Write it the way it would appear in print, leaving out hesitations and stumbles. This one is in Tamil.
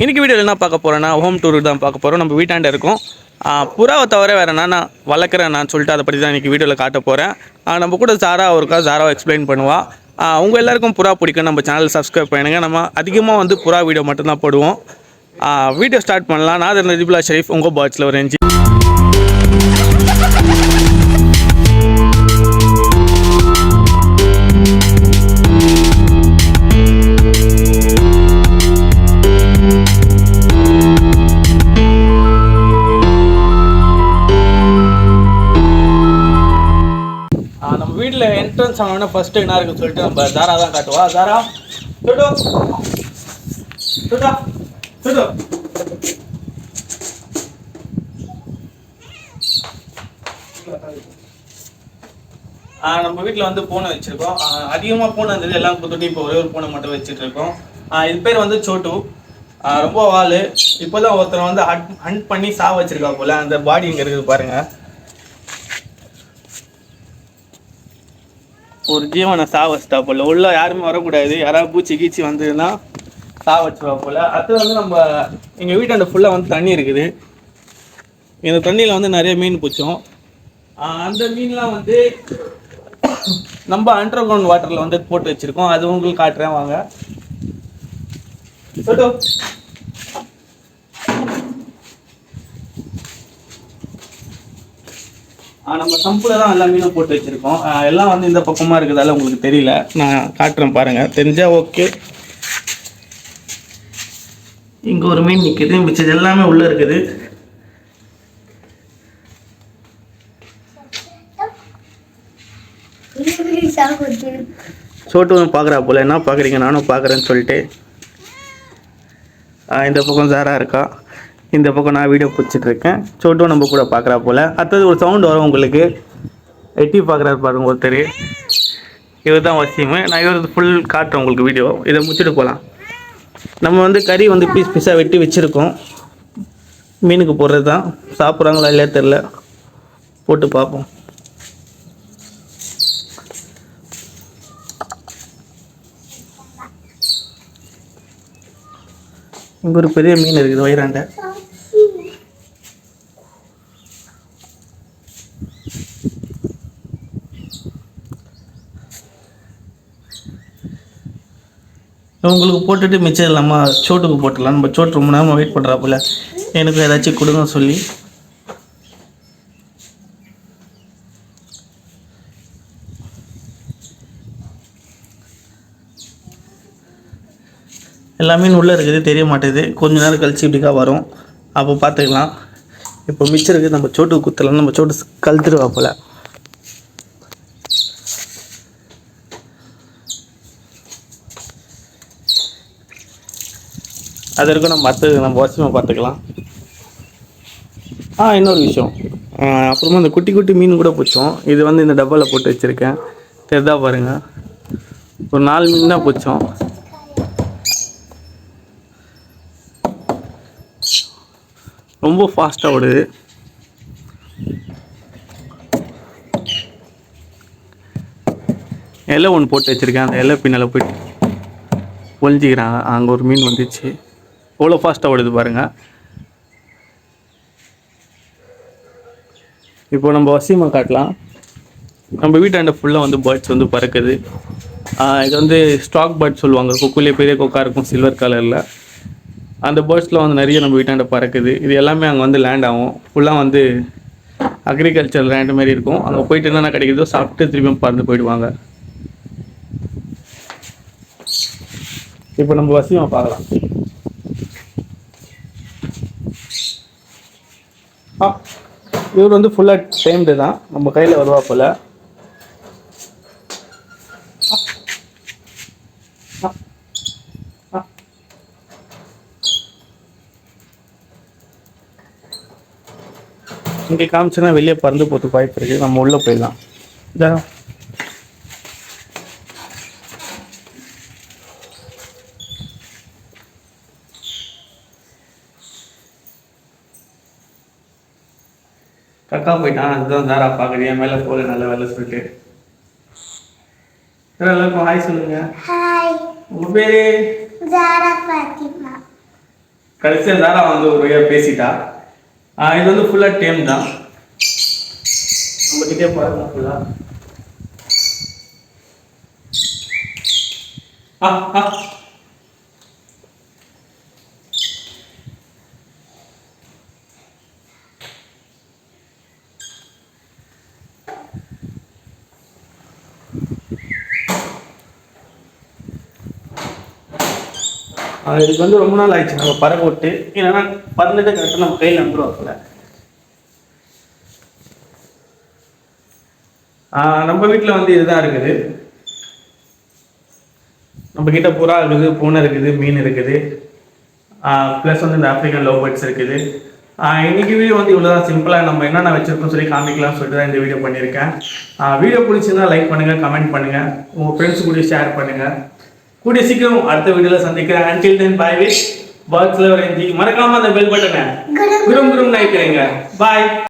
இன்றைக்கி வீடியோவில் என்ன பார்க்க போகிறேன்னா ஹோம் டூருக்கு தான் பார்க்க போகிறோம். நம்ம வீட்டாண்ட இருக்கோம். புறாவை தவிர வேறு என்னென்னா வளர்க்குறேன் நான் சொல்லிட்டு அதை பற்றி தான் இன்றைக்கி வீடியோவில் காட்ட போகிறேன். நம்ம கூட ஜாரா இருக்கா, ஜாராவை எக்ஸ்பிளைன் பண்ணுவாள். உங்கள் எல்லாருக்கும் புறா பிடிக்கும். நம்ம சேனல் சப்ஸ்கிரைப் பண்ணுங்கள். நம்ம அதிகமாக வந்து புறா வீடியோ மட்டும்தான் போடுவோம். வீடியோ ஸ்டார்ட் பண்ணலாம். நான் நஜிபுல்லா ஷெரீஃப், உங்கள் பேர்ட்ஸில் ஒரு என்ஜி. நம்ம வீட்டில் என்ட்ரன்ஸ் ஆனோன்னா ஃபஸ்ட்டு என்ன இருக்குன்னு சொல்லிட்டு நம்ம ஜாரா தான் காட்டுவா. ஜாரா சுடு சுடா சுடு. நம்ம வீட்டில் வந்து பூனை வச்சுருக்கோம். அதிகமாக பூனை இருந்தது எல்லாம் கொடுத்துட்டு இப்போ ஒரே ஒரு பூனை மட்டும் வச்சுட்டு இருக்கோம். இது பேர் வந்து சோட்டு. ரொம்ப வால். இப்போ தான் ஒருத்தர் வந்து ஹண்ட் பண்ணி வச்சுருக்கா போல். அந்த பாடி இங்கே இருக்குது பாருங்கள். ஒரு ஜீவனை வச்சுட்டா போல். உள்ள யாருமே வரக்கூடாது. யாராவது பூச்சி கீச்சி வந்ததுன்னா வச்சுருவா போல். அடுத்து வந்து நம்ம எங்கள் வீட்டாண்ட ஃபுல்லாக வந்து தண்ணி இருக்குது. இந்த தண்ணியில் வந்து நிறைய மீன் பிடிச்சோம். அந்த மீன்லாம் வந்து நம்ம அண்டர் கிரவுண்ட் வாட்டரில் வந்து போட்டு வச்சுருக்கோம். அது உங்களுக்கு காட்டுறேன் வாங்க. நம்ம சம்பில் தான் எல்லா மீனும் போட்டு வச்சுருக்கோம். எல்லாம் வந்து இந்த பக்கமாக இருக்கிறதால உங்களுக்கு தெரியல. நான் காட்டுறேன் பாருங்கள். தெரிஞ்சால் ஓகே. இங்கே ஒரு மீன் நிற்குது. மிச்சது எல்லாமே உள்ளே இருக்குது. சோட்டு பார்க்குறா போல். என்ன பார்க்குறீங்க? நானும் பார்க்குறேன்னு சொல்லிட்டு இந்த பக்கம் ஜாரா இருக்கா. இந்த பக்கம் நான் வீடியோ பிடிச்சிட்ருக்கேன். சோட்டும் நம்ம கூட பார்க்குறா போல். அடுத்தது ஒரு சவுண்டு வரும் உங்களுக்கு. எட்டி பார்க்குறாரு பாருங்க ஒருத்தர். இவர் தான் வசியமு. நான் இவர் ஃபுல் காட்டுறேன் உங்களுக்கு வீடியோ. இதை முடிச்சுட்டு போகலாம். நம்ம வந்து கறி வந்து பீஸ் பீஸாக வெட்டி வச்சுருக்கோம். மீனுக்கு போடுறது தான். சாப்பிட்றாங்களா இல்லையா தெரில. போட்டு பார்ப்போம். இங்கே ஒரு பெரிய மீன் இருக்குது வயிறாண்ட. உங்களுக்கு போட்டுட்டு மிச்சம் இல்லாமல் சோட்டுக்கு போட்டுடலாம். நம்ம சோட்டு ரொம்ப நேரமாக வெயிட் பண்ணுறா போல். எனக்கு ஏதாச்சும் கொடுங்க சொல்லி. எல்லா மீன் உள்ளே இருக்குது. தெரிய மாட்டேது. கொஞ்ச நேரம் கழிச்சு இப்படிக்கா வரும். அப்போ பார்த்துக்கலாம். இப்போ மிச்சம் இருக்குது. நம்ம சோட்டுக்கு குத்தலாம். நம்ம சோட்டு கழுத்துருவா போல். அது வரைக்கும் நம்ம நம்ம வசமாக பார்த்துக்கலாம். இன்னொரு விஷயம். அப்புறமா இந்த குட்டி குட்டி மீன் கூட பிடிச்சோம். இது வந்து இந்த டப்பாவில் போட்டு வச்சுருக்கேன். தெரிதா பாருங்கள். ஒரு 4 மீன் தான் பிடிச்சோம். ரொம்ப ஃபாஸ்ட்டாக ஓடுது. இலை ஒன்று போட்டு வச்சுருக்கேன். அந்த இலை பின்னால் போயிட்டு ஒழிஞ்சிக்கிறாங்க. அங்கே ஒரு மீன் வந்துச்சு. எவ்வளோ ஃபாஸ்ட்டாக ஓடுது பாருங்கள். இப்போ நம்ம வசியமாக காட்டலாம். நம்ம வீட்டாண்ட ஃபுல்லாக வந்து பேர்ட்ஸ் வந்து பறக்குது. இது வந்து ஸ்டாக் பேர்ட்ஸ் சொல்லுவாங்க. கொக்குலேயே பெரிய கொக்கா இருக்கும் சில்வர் கலரில். அந்த பேர்ட்ஸில் வந்து நிறைய நம்ம வீட்டாண்ட பறக்குது. இது எல்லாமே அங்கே வந்து லேண்ட் ஆகும். ஃபுல்லாக வந்து அக்ரிகல்ச்சர் லேண்டு மாதிரி இருக்கும். அங்கே போயிட்டு என்னென்ன கிடைக்குதோ சாப்பிட்டு திரும்பியும் பறந்து போயிடுவாங்க. இப்போ நம்ம வசியமாக பார்க்கலாம். இவர் வந்து ஃபுல்லாக டைம்டு தான். நம்ம கையில் வருவா போல். இங்கே காமிச்சுன்னா வெளியே பறந்து போட்டு வாய்ப்பு இருக்குது. நம்ம உள்ளே போயிடலாம். இதான் கக்கா போயிட்டான். அதுதான் ஜாரா பார்க்குறீங்க. மேலே போகல நல்ல வேலை சொல்லிட்டு. எல்லாருக்கும் ஹாய் சொல்லுங்க. ஹாய். உங்க பேரு? ஜாரா ஃபாத்திமா. கடைசியாக தாரா வந்து ஒரு வழியாக பேசிட்டா. இது வந்து ஃபுல்லாக டேம் தான். நம்மகிட்டே பாருங்க ஃபுல்லாக. இதுக்கு வந்து ரொம்ப நாள் ஆயிடுச்சு நம்ம பறவை விட்டு. ஏன்னா பறந்துட்டு கரெக்டாக நம்ம கையில் வந்துடுவாங்கல்ல. நம்ம வீட்டில் வந்து இதுதான் இருக்குது. நம்ம கிட்ட புறா இருக்குது, பூனை இருக்குது, மீன் இருக்குது, ப்ளஸ் வந்து இந்த ஆப்ரிக்கன் லவ் பேர்ட்ஸ் இருக்குது. இன்னைக்கு வீடியோ வந்து இவ்வளோதான் சிம்பிளாக நம்ம என்னென்ன வச்சிருக்கோம் சொல்லி காமிக்கலாம்னு சொல்லிட்டு தான் இந்த வீடியோ பண்ணியிருக்கேன். வீடியோ பிடிச்சிருந்தா லைக் பண்ணுங்கள், கமெண்ட் பண்ணுங்கள், உங்கள் ஃப்ரெண்ட்ஸ் கூட ஷேர் பண்ணுங்கள். கூடிய சீக்கிரம் அடுத்த வீடியோவில் சந்திக்கிறேன். அன்டில் தென் பை வித் பாக்ஸ்ல வரேன். மறக்காம அந்த பெல் பட்டனை குரும் குரும் நைக்கிறேங்க. பாய்.